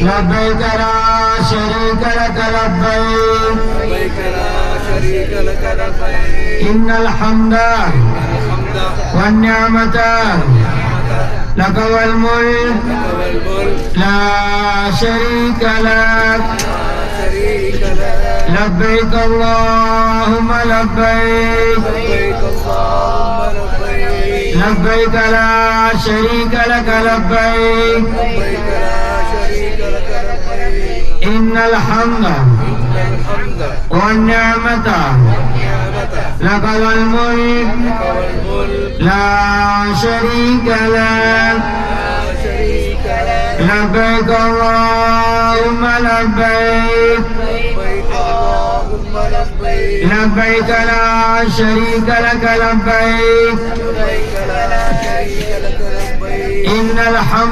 لبيك لا شريك لك لبيك إن الحمد والنعمة لك والملك لا شريك لك لبيك اللهم لبيك لبيك لا شريك لك لبيك إن الحمد والنعمة لك والملك لا شريك لك لبيك اللهم لبيك لبيك لا شريك لك لبيك إن الحمد